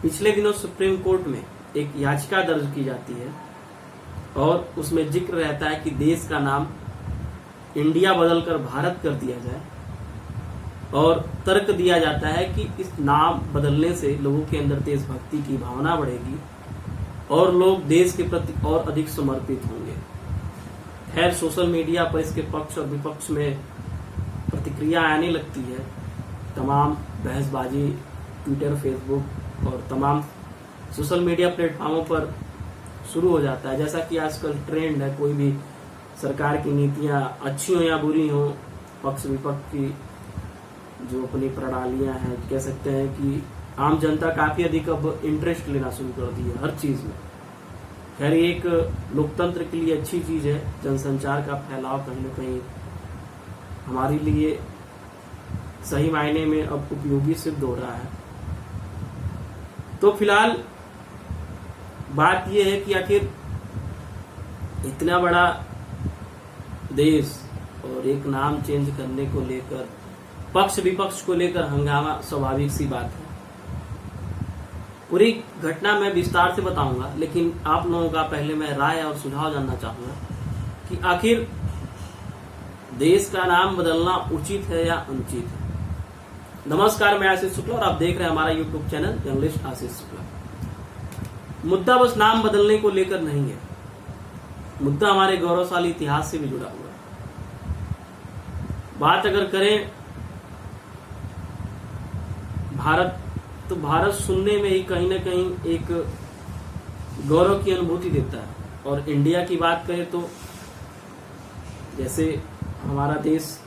पिछले दिनों supreme court में एक याचिका दर्ज की जाती है और उसमें जिक्र रहता है कि देश का नाम इंडिया बदलकर भारत कर दिया जाए और तर्क दिया जाता है कि इस नाम बदलने से लोगों के अंदर देशभक्ति की भावना बढ़ेगी और लोग देश के प्रति और अधिक समर्पित होंगे। खैर, सोशल मीडिया पर इसके पक्ष और विपक्ष में प्रतिक्रिया आने लगती है। तमाम बहसबाजी ट्विटर, फेसबुक और तमाम सोशल मीडिया प्लेटफॉर्मों पर शुरू हो जाता है। जैसा कि आजकल ट्रेंड है, कोई भी सरकार की नीतियां अच्छी हो या बुरी हो, पक्ष विपक्ष की जो अपनी प्रणालियां हैं, कह सकते हैं कि आम जनता काफी अधिक अब इंटरेस्ट लेना शुरू कर दी है हर चीज में। खैर, ये एक लोकतंत्र के लिए अच्छी चीज है। जनसंचार का फैलाव कहीं न कहीं हमारे लिए सही मायने में अब उपयोगी सिद्ध हो रहा है। तो फिलहाल बात यह है कि आखिर इतना बड़ा देश और एक नाम चेंज करने को लेकर पक्ष विपक्ष को लेकर हंगामा स्वाभाविक सी बात है। पूरी घटना मैं विस्तार से बताऊंगा, लेकिन आप लोगों का पहले मैं राय और सुझाव जानना चाहूंगा कि आखिर देश का नाम बदलना उचित है या अनुचित है। नमस्कार, मैं आशीष शुक्ला और आप देख रहे हैं हमारा YouTube channel journalist Ashish Shukla. मुद्दा बस नाम बदलने को लेकर नहीं है, मुद्दा हमारे गौरवशाली इतिहास से भी जुड़ा हुआ है। बात अगर करें भारत, तो भारत सुनने में ही कहीं ना कहीं एक गौरव की अनुभूति देता है। और इंडिया की बात करें तो जैसे हमारा देश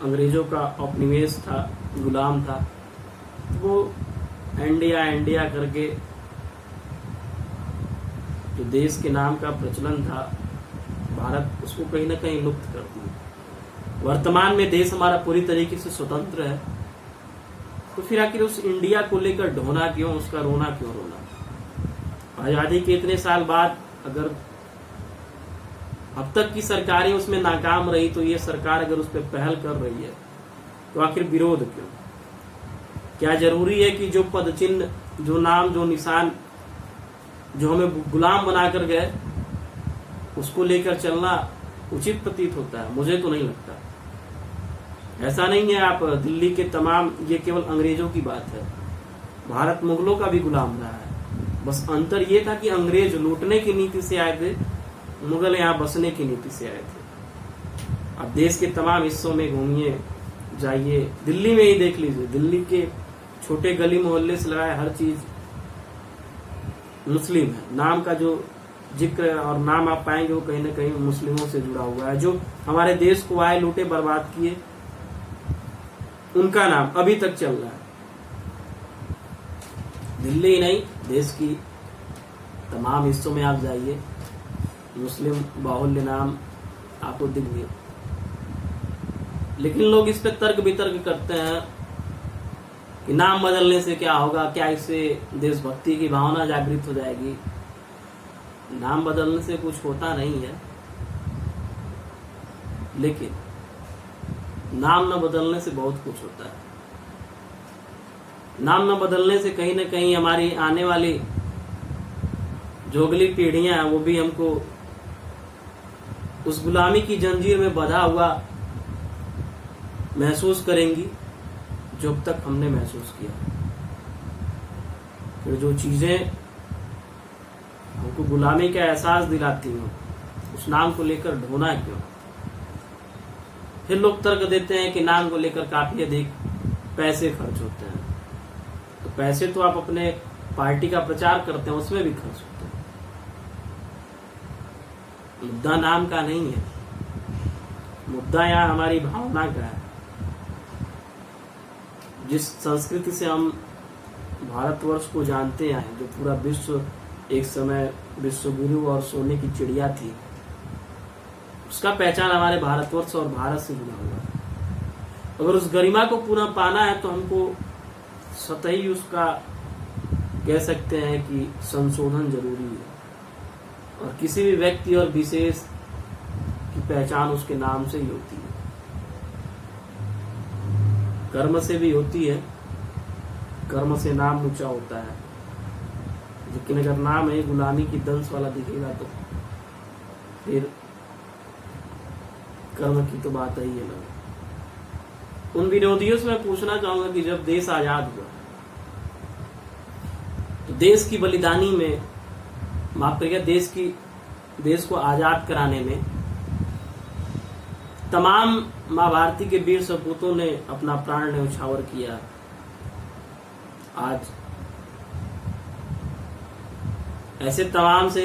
अंग्रेजों का उपनिवेश था, गुलाम था, वो इंडिया इंडिया करके जो देश के नाम का प्रचलन था, भारत उसको कहीं ना कहीं लुप्त कर दिया। वर्तमान में देश हमारा पूरी तरीके से स्वतंत्र है, तो फिर आखिर उस इंडिया को लेकर ढोना क्यों, उसका रोना क्यों रोना। आजादी के इतने साल बाद अगर अब तक की सरकारें उसमें नाकाम रही, तो ये सरकार अगर उस पर पहल कर रही है तो आखिर विरोध क्यों। क्या जरूरी है कि जो पद चिन्ह, जो नाम, जो निशान जो हमें गुलाम बनाकर गए, उसको लेकर चलना उचित प्रतीत होता है? मुझे तो नहीं लगता। ऐसा नहीं है आप दिल्ली के तमाम, ये केवल अंग्रेजों की बात है, भारत मुगलों का भी गुलाम रहा है। बस अंतर ये था कि अंग्रेज लूटने की नीति से आए थे, मुगल यहाँ बसने की नीति से आए थे। आप देश के तमाम हिस्सों में घूमिए, जाइए, दिल्ली में ही देख लीजिए, दिल्ली के छोटे गली मोहल्ले से लगाए हर चीज मुस्लिम है। नाम का जो जिक्र और नाम आप पाएंगे वो कहीं ना कहीं मुस्लिमों से जुड़ा हुआ है। जो हमारे देश को आए, लूटे, बर्बाद किए, उनका नाम अभी तक चल रहा है। दिल्ली ही नहीं, देश की तमाम हिस्सों में आप जाइए, मुस्लिम बाहुल्य नाम आपको दिख गए। लेकिन लोग इस पे तर्क वितर्क करते हैं कि नाम बदलने से क्या होगा, क्या इससे देशभक्ति की भावना जागृत हो जाएगी। नाम बदलने से कुछ होता नहीं है, लेकिन नाम न बदलने से बहुत कुछ होता है। नाम न बदलने से कहीं ना कहीं हमारी आने वाली जो अगली पीढ़ियां हैं वो भी हमको उस गुलामी की जंजीर में बंधा हुआ महसूस करेंगी जो अब तक हमने महसूस किया। फिर जो चीजें हमको गुलामी का एहसास दिलाती हो, उस नाम को लेकर ढोना क्यों। फिर लोग तर्क देते हैं कि नाम को लेकर काफी अधिक पैसे खर्च होते हैं। तो पैसे तो आप अपने पार्टी का प्रचार करते हैं, उसमें भी खर्च होते हैं। मुद्दा नाम का नहीं है, मुद्दा यहाँ हमारी भावना का है। जिस संस्कृति से हम भारतवर्ष को जानते हैं, जो पूरा विश्व एक समय विश्व गुरु और सोने की चिड़िया थी, उसका पहचान हमारे भारतवर्ष और भारत से जुड़ा हुआ है। अगर उस गरिमा को पुनः पाना है तो हमको सतही उसका कह सकते हैं कि संशोधन जरूरी है। और किसी भी व्यक्ति और विशेष की पहचान उसके नाम से ही होती है, कर्म से भी होती है, कर्म से नाम ऊंचा होता है, लेकिन अगर नाम है गुलामी की दंश वाला दिखेगा तो फिर कर्म की तो बात ही है ना। उन विरोधियों से मैं पूछना चाहूंगा कि जब देश आजाद हुआ तो देश की बलिदानी में, माफ करिएगा, देश को आजाद कराने में तमाम मां भारती के वीर सपूतों ने अपना प्राण न्यौछावर किया। आज ऐसे तमाम से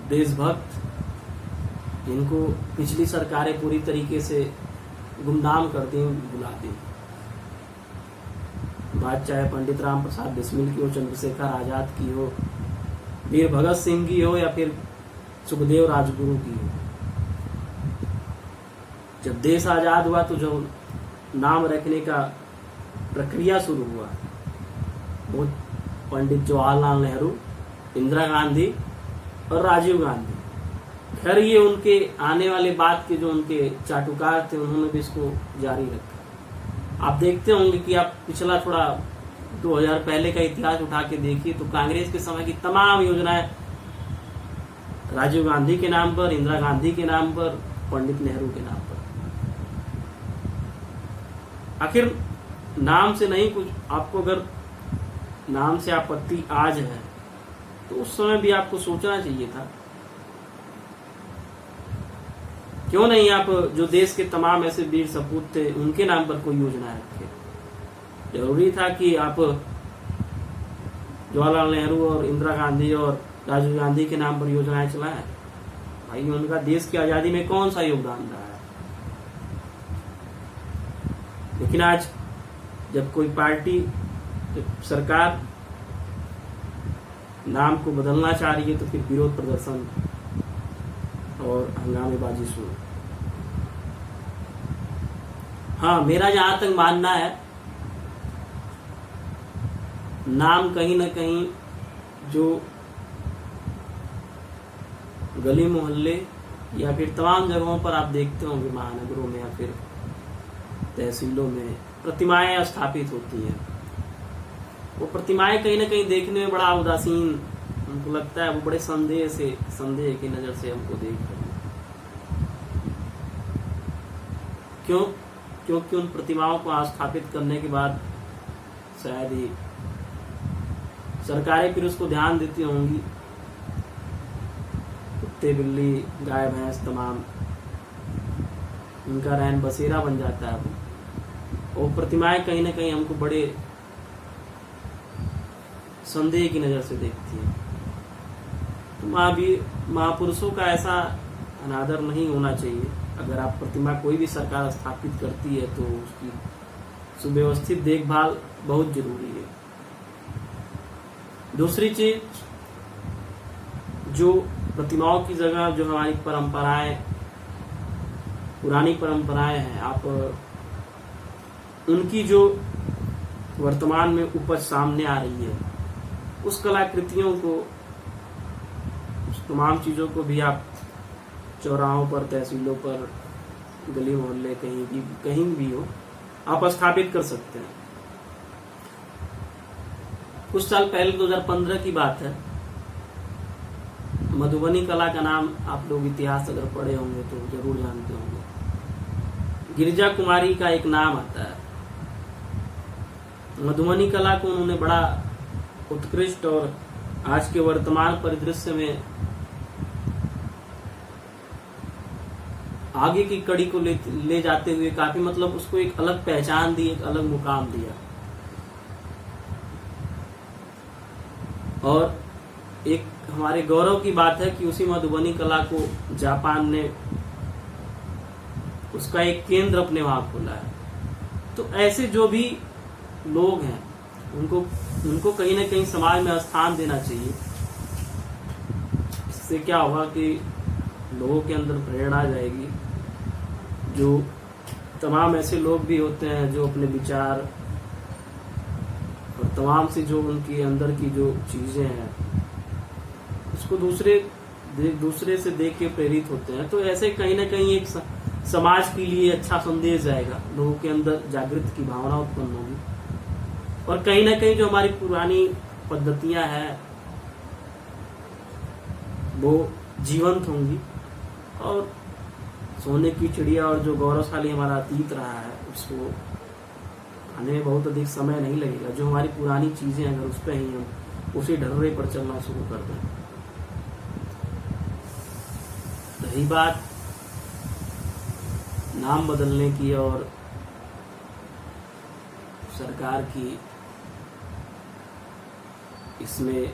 देशभक्त जिनको पिछली सरकारें पूरी तरीके से गुमनाम कर दी, बुला दी, बात चाहे पंडित राम प्रसाद बिस्मिल की हो, चंद्रशेखर आजाद की हो, वीर भगत सिंह की हो, या फिर सुखदेव राजगुरु की हो। जब देश आजाद हुआ तो जो नाम रखने का प्रक्रिया शुरू हुआ वो पंडित जवाहरलाल नेहरू, इंदिरा गांधी और राजीव गांधी। खैर ये उनके आने वाले बाद के जो उनके चाटुकार थे उन्होंने भी इसको जारी रखा। आप देखते होंगे कि आप पिछला थोड़ा 2000 पहले का इतिहास उठा के देखिए तो कांग्रेस के समय की तमाम योजनाएं राजीव गांधी के नाम पर, इंदिरा गांधी के नाम पर, पंडित नेहरू के नाम पर। आखिर नाम से नहीं कुछ, आपको अगर नाम से आपत्ति आज है तो उस समय भी आपको सोचना चाहिए था। क्यों नहीं आप जो देश के तमाम ऐसे वीर सपूत थे उनके नाम पर कोई योजना रखे। जरूरी था कि आप जवाहरलाल नेहरू और इंदिरा गांधी और राजीव गांधी के नाम पर योजनाएं चलाएं। भाई उनका देश की आजादी में कौन सा योगदान रहा है। लेकिन आज जब कोई पार्टी, जब सरकार नाम को बदलना चाह रही है तो फिर विरोध प्रदर्शन और हंगामेबाजी शुरू। हाँ, मेरा जहां तक मानना है, नाम कहीं ना कहीं जो गली मोहल्ले या फिर तमाम जगहों पर आप देखते होंगे, महानगरों में या फिर तहसीलों में प्रतिमाएं स्थापित होती हैं, वो प्रतिमाएं कहीं ना कहीं देखने में बड़ा उदासीन हमको लगता है। वो बड़े संदेह की नजर से हमको देख रहे हैं। क्यों? क्योंकि उन प्रतिमाओं को स्थापित करने के बाद शायद ही सरकारें फिर उसको ध्यान देती होंगी। कुत्ते, बिल्ली, गाय, भैंस तमाम उनका रैन बसेरा बन जाता है। वो प्रतिमाएं कहीं ना कहीं हमको बड़े संदेह की नजर से देखती है। तो महापुरुषों का ऐसा अनादर नहीं होना चाहिए। अगर आप प्रतिमा कोई भी सरकार स्थापित करती है तो उसकी सुव्यवस्थित देखभाल बहुत जरूरी है। दूसरी चीज, जो प्रतिमाओं की जगह जो हमारी परंपराएं, पुरानी परंपराएं हैं, आप उनकी जो वर्तमान में उपज सामने आ रही है, उस कलाकृतियों को, उस तमाम चीजों को भी आप चौराहों पर, तहसीलों पर, गली मोहल्ले कहीं भी हो, आप स्थापित कर सकते हैं। कुछ साल पहले 2015 की बात है, मधुबनी कला का नाम आप लोग इतिहास अगर पढ़े होंगे तो जरूर जानते होंगे। गिरिजा कुमारी का एक नाम आता है। मधुबनी कला को उन्होंने बड़ा उत्कृष्ट और आज के वर्तमान परिदृश्य में आगे की कड़ी को ले जाते हुए काफी, मतलब उसको एक अलग पहचान दी, एक अलग मुकाम दिया। और एक हमारे गौरव की बात है कि उसी मधुबनी कला को जापान ने उसका एक केंद्र अपने वहां खोला है। तो ऐसे जो भी लोग हैं उनको कहीं ना कहीं समाज में स्थान देना चाहिए। इससे क्या होगा कि लोगों के अंदर प्रेरणा आ जाएगी। जो तमाम ऐसे लोग भी होते हैं जो अपने विचार और तमाम सी जो उनकी अंदर की जो चीजें हैं उसको दूसरे से देख के प्रेरित होते हैं, तो ऐसे कहीं ना कहीं एक समाज के लिए अच्छा संदेश जाएगा, लोगों के अंदर जागृति की भावना उत्पन्न होगी। और कहीं ना कहीं जो हमारी पुरानी पद्धतियां हैं वो जीवंत होंगी, और सोने की चिड़िया और जो गौरवशाली हमारा अतीत रहा है उसको आने में बहुत अधिक समय नहीं लगेगा। जो हमारी पुरानी चीजें अगर उस पर ही हम उसी ढर्रे पर चलना शुरू कर दें। रही बात नाम बदलने की और सरकार की इसमें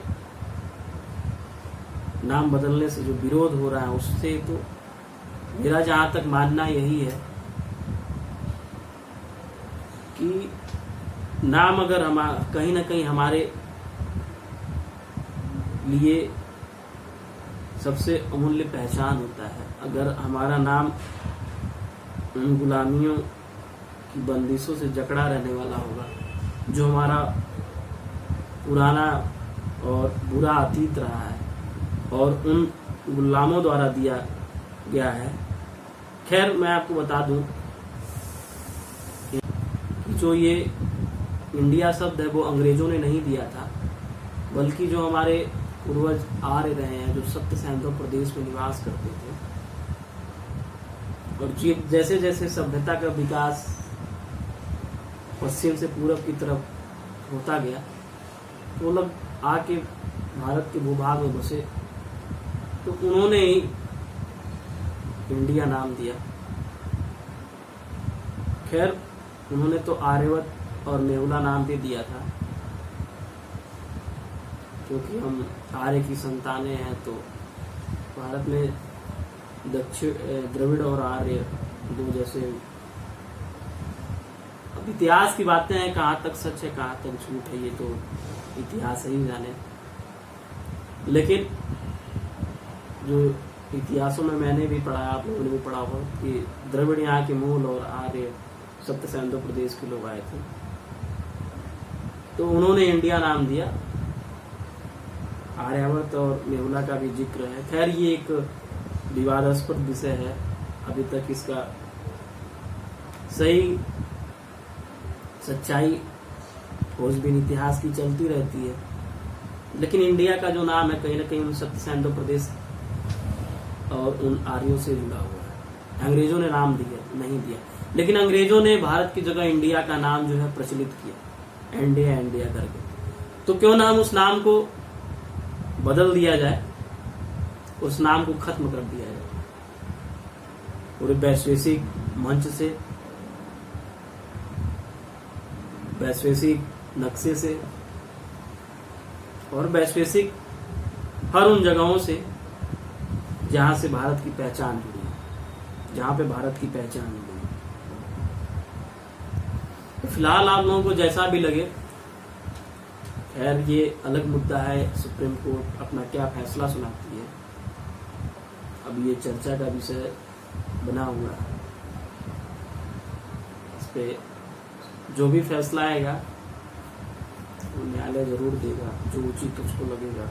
नाम बदलने से जो विरोध हो रहा है उससे, तो मेरा जहां तक मानना यही है कि नाम अगर हम कहीं ना कहीं हमारे लिए सबसे अमूल्य पहचान होता है। अगर हमारा नाम उन गुलामियों की बंदिशों से जकड़ा रहने वाला होगा जो हमारा पुराना और बुरा अतीत रहा है और उन गुलामों द्वारा दिया गया है। खैर मैं आपको बता दूं कि जो ये इंडिया शब्द है वो अंग्रेजों ने नहीं दिया था, बल्कि जो हमारे पूर्वज आर्य रहे हैं जो सप्त सैंधव प्रदेश में निवास करते थे, और जैसे जैसे सभ्यता का विकास पश्चिम से पूरब की तरफ होता गया, वो लोग आके भारत के भूभाग में बसे, तो उन्होंने ही इंडिया नाम दिया। खैर उन्होंने तो आर्यवत और नेहुला नाम भी दिया था, क्योंकि हम आर्य की संतानें हैं। तो भारत में दक्षिण द्रविड़ और आर्य दो जैसे, अब इतिहास की बातें हैं, कहाँ तक सच है कहाँ तक झूठ है ये तो इतिहास ही जाने। लेकिन जो इतिहासों में मैंने भी पढ़ा, आप लोगों ने भी पढ़ा होगा कि द्रविड़ यहाँ के मूल और आर्य सप्त सैंधव प्रदेश के लोग आए थे, तो उन्होंने इंडिया नाम दिया। आर्यावर्त और नेहुला का भी जिक्र है। खैर ये एक विवादास्पद विषय है, अभी तक इसका सही सच्चाई खोजबीन इतिहास की चलती रहती है। लेकिन इंडिया का जो नाम है कहीं ना कहीं उन सप्त सैंधव प्रदेश और उन आर्यों से जुड़ा हुआ है। अंग्रेजों ने नाम दिया नहीं दिया, लेकिन अंग्रेजों ने भारत की जगह इंडिया का नाम जो है प्रचलित किया, इंडिया इंडिया करके। तो क्यों ना हम उस नाम को बदल दिया जाए, उस नाम को खत्म कर दिया जाए, पूरे वैश्विक मंच से, वैश्विक नक्शे से और वैश्विक हर उन जगहों से जहां से भारत की पहचान जुड़ी है, जहां पे भारत की पहचान जुड़ी है। तो फिलहाल आप लोगों को जैसा भी लगे, खैर ये अलग मुद्दा है, सुप्रीम कोर्ट अपना क्या फैसला सुनाती है, अब ये चर्चा का विषय बना हुआ है। इस पे जो भी फैसला आएगा वो न्यायालय जरूर देगा, जो उचित उसको लगेगा।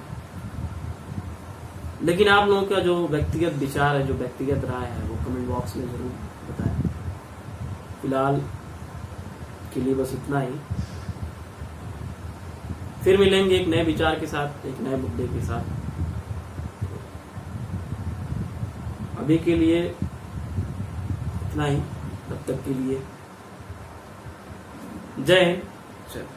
लेकिन आप लोगों का जो व्यक्तिगत विचार है, जो व्यक्तिगत राय है, वो कमेंट बॉक्स में जरूर बताएं। फिलहाल के लिए बस इतना ही, फिर मिलेंगे एक नए विचार के साथ, एक नए मुद्दे के साथ। अभी के लिए इतना ही, तब तक के लिए जय हिंद।